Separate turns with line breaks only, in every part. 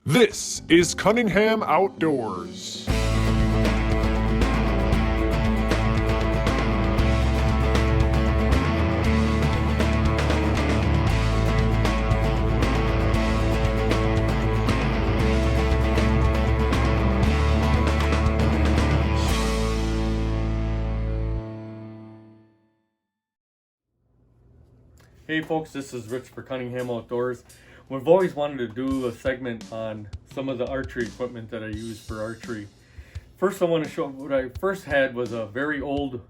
This is Cunningham Outdoors.
Hey folks, this is Rich for Cunningham Outdoors. We've always wanted to do a segment on some of the archery equipment that I use for archery. First, I want to show what I first had was a very old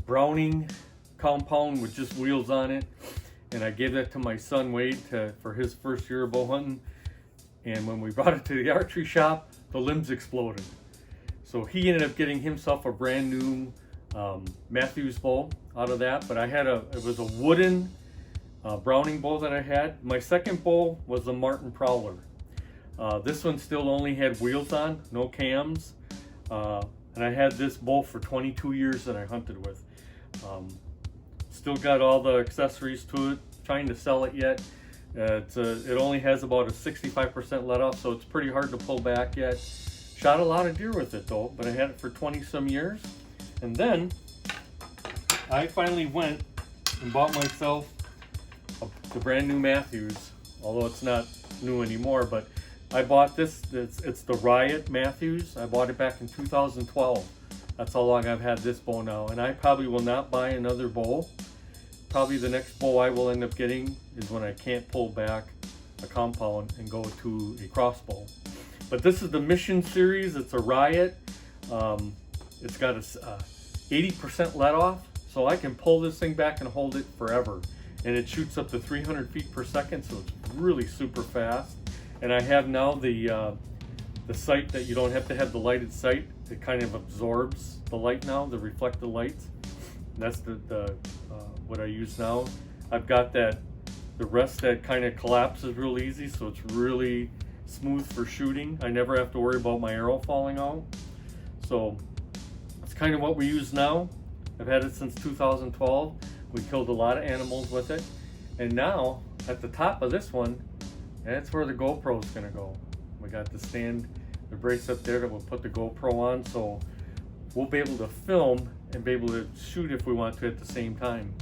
Browning compound with just wheels on it, and I gave that to my son Wade for his first year of bow hunting. And when we brought it to the archery shop, the limbs exploded. So he ended up getting himself a brand new Matthews bow out of that, but it was a wooden Browning bow that I had. My second bow was a Martin Prowler. This one still only had wheels on, no cams, and I had this bow for 22 years that I hunted with. Still got all the accessories to it, trying to sell it yet. It only has about a 65% let off, so it's pretty hard to pull back yet. Shot a lot of deer with it though, but I had it for 20 some years. And then I finally went and bought myself the brand new Matthews, although it's not new anymore, but I bought this. It's the Riot Matthews. I bought it back in 2012. That's how long I've had this bow now, and I probably will not buy another bow. Probably the next bow I will end up getting is when I can't pull back a compound and go to a crossbow. But this is the Mission Series. It's a Riot. It's got a 80% let off, so I can pull this thing back and hold it forever. And it shoots up to 300 feet per second, so it's really super fast. And I have now the sight that you don't have to have the lighted sight. It kind of absorbs the light now, the reflected lights. And that's the what I use now. I've got the rest that kind of collapses real easy, so it's really smooth for shooting. I never have to worry about my arrow falling out. So it's kind of what we use now. I've had it since 2012. We killed a lot of animals with it. And now, at the top of this one, that's where the GoPro is going to go. We got the brace up there that we'll put the GoPro on, so we'll be able to film and be able to shoot if we want to at the same time.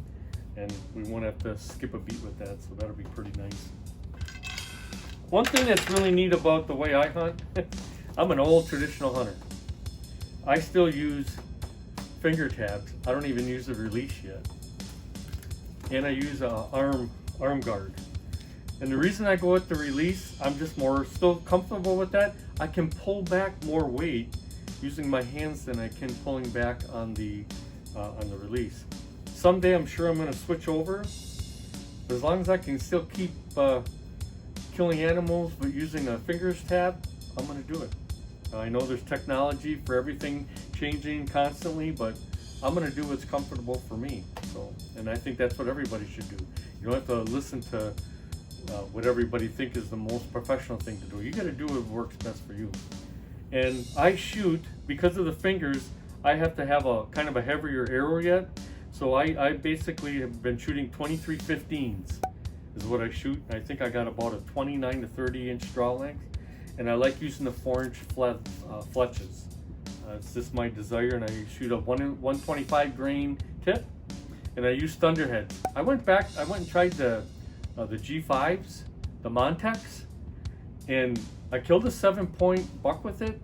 And we won't have to skip a beat with that, so that'll be pretty nice. One thing that's really neat about the way I hunt, I'm an old traditional hunter. I still use finger tabs. I don't even use the release yet. And I use a arm guard. And the reason I go with the release, I'm just still comfortable with that. I can pull back more weight using my hands than I can pulling back on the release. Someday I'm sure I'm going to switch over. But as long as I can still keep killing animals but using a fingers tab, I'm going to do it. I know there's technology for everything changing constantly, but I'm going to do what's comfortable for me. And I think that's what everybody should do. You don't have to listen to what everybody thinks is the most professional thing to do. You got to do what works best for you. And I shoot, because of the fingers, I have to have a kind of a heavier arrow yet. So I basically have been shooting 23-15s is what I shoot. I think I got about a 29 to 30 inch draw length. And I like using the 4-inch fletches. It's just my desire, and I shoot a 125 grain tip, and I use thunderheads. I went and tried the G5s, the Montex, and I killed a 7-point buck with it,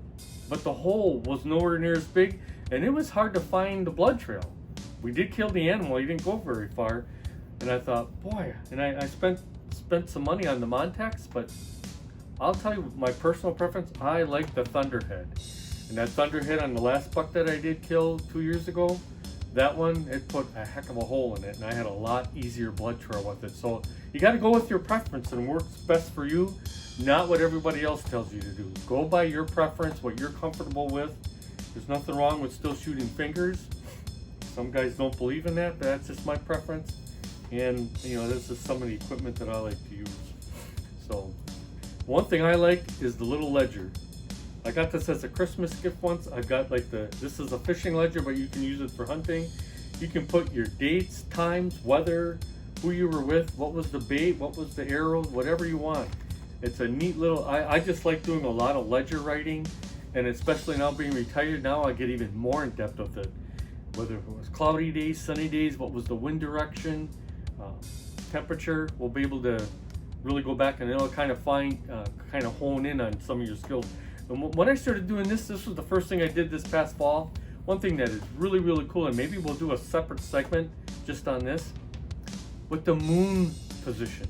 but the hole was nowhere near as big, and it was hard to find the blood trail. We did kill the animal, he didn't go very far, and I thought, boy, and I spent some money on the Montex, but I'll tell you my personal preference, I like the Thunderhead. And that Thunderhead on the last buck that I did kill 2 years ago, that one, it put a heck of a hole in it, and I had a lot easier blood trail with it. So you got to go with your preference and works best for you, not what everybody else tells you to do. Go by your preference, what you're comfortable with. There's nothing wrong with still shooting fingers. Some guys don't believe in that, but that's just my preference. And this is some of the equipment that I like to use. So one thing I like is the little ledger. I got this as a Christmas gift once. I've got this is a fishing ledger, but you can use it for hunting. You can put your dates, times, weather, who you were with, what was the bait, what was the arrow, whatever you want. It's a neat little, I just like doing a lot of ledger writing, and especially now being retired, now I get even more in depth with it. Whether it was cloudy days, sunny days, what was the wind direction, temperature, we'll be able to really go back and it'll kind of hone in on some of your skills. And when I started doing this was the first thing I did this past fall. One thing that is really, really cool, and maybe we'll do a separate segment just on this, with the moon position.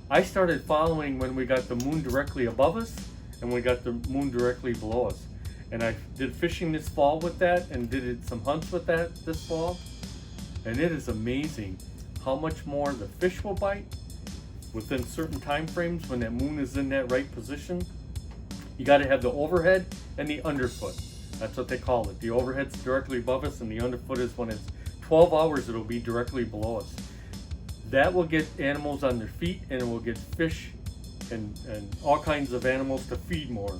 I started following when we got the moon directly above us and we got the moon directly below us. And I did fishing this fall with that and did some hunts with that this fall. And it is amazing how much more the fish will bite within certain time frames when that moon is in that right position. You got to have the overhead and the underfoot. That's what they call it. The overhead's directly above us and the underfoot is when it's 12 hours, it'll be directly below us. That will get animals on their feet, and it will get fish and all kinds of animals to feed more.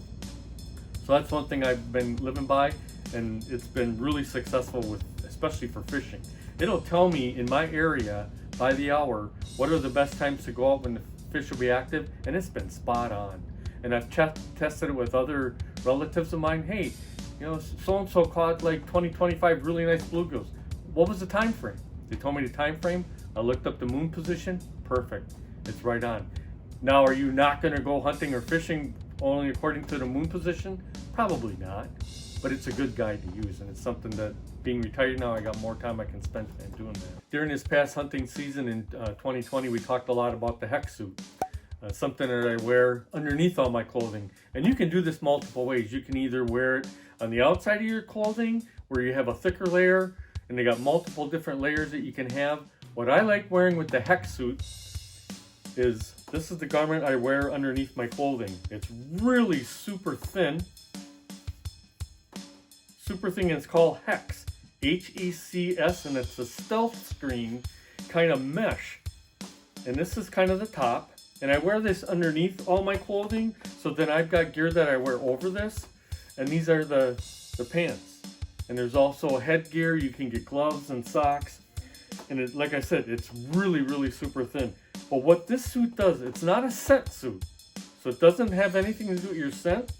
So that's one thing I've been living by, and it's been really successful with, especially for fishing. It'll tell me in my area by the hour what are the best times to go out when the fish will be active, and it's been spot on. And I've tested it with other relatives of mine. Hey, you know, so-and-so caught like 25 really nice bluegills. What was the time frame? They told me the time frame. I looked up the moon position. Perfect. It's right on. Now, are you not going to go hunting or fishing only according to the moon position? Probably not. But it's a good guide to use, and it's something that, being retired now, I got more time I can spend doing that. During this past hunting season in 2020, we talked a lot about the hex suit. Something that I wear underneath all my clothing. And you can do this multiple ways. You can either wear it on the outside of your clothing where you have a thicker layer, and they got multiple different layers that you can have. What I like wearing with the hex suit is, this is the garment I wear underneath my clothing. It's really super thin. Super thin, and it's called hex. H-E-C-S, and it's a stealth screen kind of mesh. And this is kind of the top. And I wear this underneath all my clothing, so then I've got gear that I wear over this. And these are the pants. And there's also headgear. You can get gloves and socks. And it, like I said, it's really, really super thin. But what this suit does, it's not a scent suit. So it doesn't have anything to do with your scent.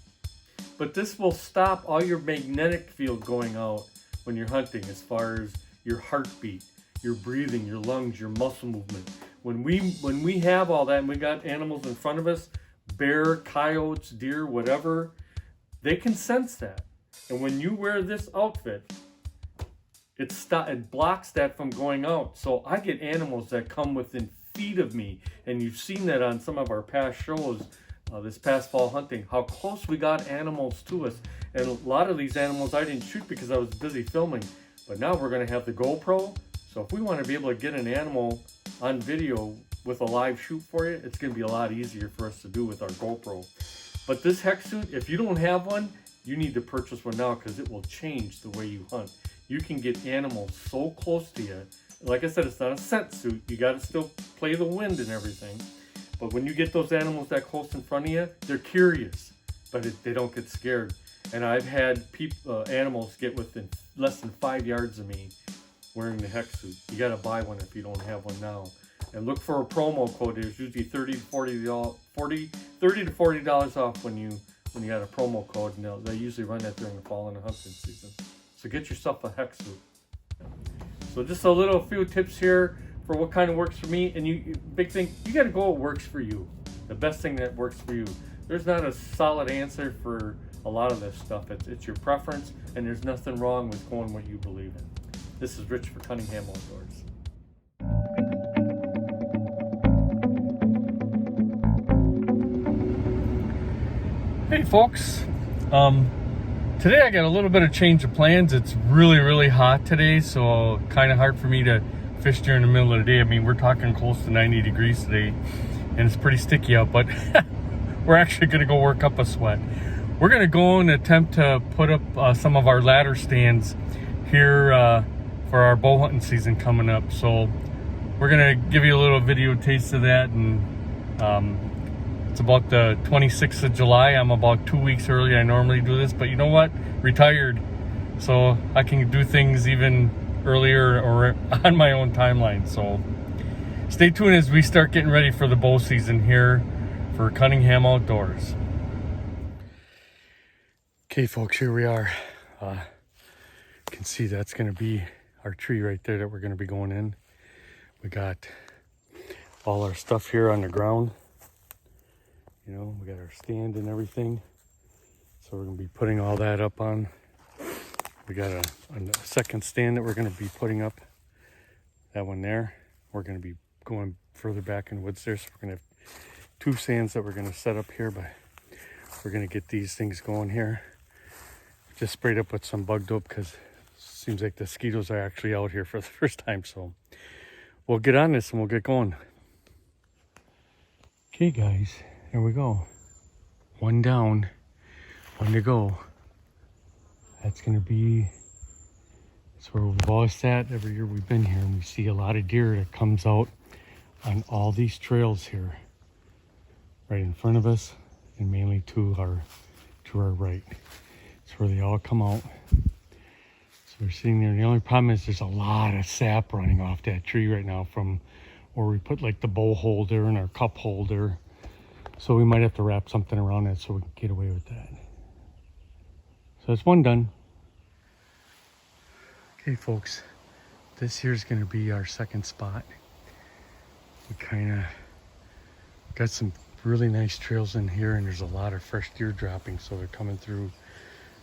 But this will stop all your magnetic field going out when you're hunting, as far as your heartbeat, your breathing, your lungs, your muscle movement. When we have all that and we got animals in front of us, bear, coyotes, deer, whatever, they can sense that. And when you wear this outfit, it blocks that from going out. So I get animals that come within feet of me, and you've seen that on some of our past shows, this past fall hunting, how close we got animals to us. And a lot of these animals I didn't shoot because I was busy filming, but now we're going to have the GoPro. So if we want to be able to get an animal on video with a live shoot for you, it's going to be a lot easier for us to do with our GoPro. But this hex suit, if you don't have one, you need to purchase one now, because it will change the way you hunt. You can get animals so close to you. Like I said, it's not a scent suit. You got to still play the wind and everything. But when you get those animals that close in front of you, they're curious, but they don't get scared. And I've had animals get within less than 5 yards of me wearing the hex suit. You got to buy one if you don't have one now. And look for a promo code. There's usually $30 to $40 off when you got a promo code. And they usually run that during the fall and the hunting season. So get yourself a hex suit. So just a few tips here for what kind of works for me. And big thing, you got to go what works for you. The best thing that works for you. There's not a solid answer for a lot of this stuff. It's your preference, and there's nothing wrong with going what you believe in. This is Rich for Cunningham Outdoors. Hey folks, today I got a little bit of change of plans. It's really, really hot today, so kind of hard for me to fish during the middle of the day. I mean, we're talking close to 90 degrees today, and it's pretty sticky out, but we're actually going to go work up a sweat. We're going to go and attempt to put up some of our ladder stands here for our bow hunting season coming up. So we're going to give you a little video taste of that, and it's about the 26th of July. I'm about 2 weeks early. I normally do this, but you know what? Retired. So I can do things even earlier or on my own timeline. So stay tuned as we start getting ready for the bow season here for Cunningham Outdoors. Okay folks, here we are. You can see that's going to be our tree right there that we're going to be going in. We got all our stuff here on the ground. You know, we got our stand and everything. So we're going to be putting all that up on. We got a second stand that we're going to be putting up. That one there. We're going to be going further back in the woods there. So we're going to have two stands that we're going to set up here. But we're going to get these things going here. Just sprayed up with some bug dope because it seems like the mosquitoes are actually out here for the first time. So we'll get on this and we'll get going. Okay guys, here we go. One down, one to go. That's gonna be, that's where we've always sat every year we've been here, and we see a lot of deer that comes out on all these trails here. Right in front of us and mainly to our right. That's where they all come out. So we're sitting there. The only problem is there's a lot of sap running off that tree right now from where we put like the bowl holder and our cup holder. So we might have to wrap something around it so we can get away with that. So that's one done. Okay folks, this here's gonna be our second spot. We kinda got some really nice trails in here, and there's a lot of fresh deer dropping, so they're coming through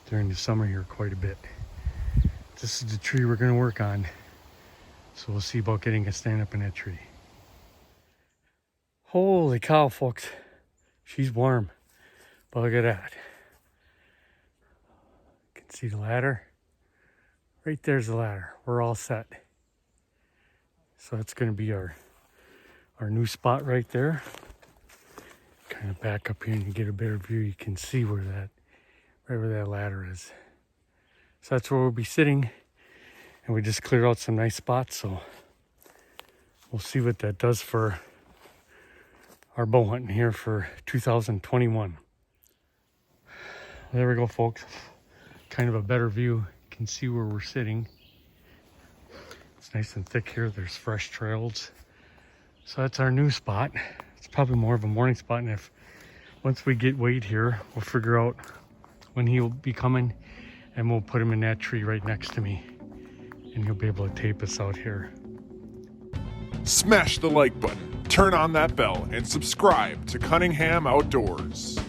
during the summer here quite a bit. This is the tree we're gonna work on. So we'll see about getting a stand up in that tree. Holy cow folks, she's warm, but look at that. You can see the ladder. Right there's the ladder. We're all set. So that's gonna be our new spot right there. Kind of back up here and you get a better view. You can see where that, right where that ladder is. So that's where we'll be sitting. And we just cleared out some nice spots, so we'll see what that does for our bow hunting here for 2021. There we go folks. Kind of a better view. You can see where we're sitting. It's nice and thick here. There's fresh trails. So that's our new spot. It's probably more of a morning spot, and if once we get Wade here, we'll figure out when he'll be coming, and we'll put him in that tree right next to me, and he'll be able to tape us out here.
Smash the like button, turn on that bell, and subscribe to Cunningham Outdoors.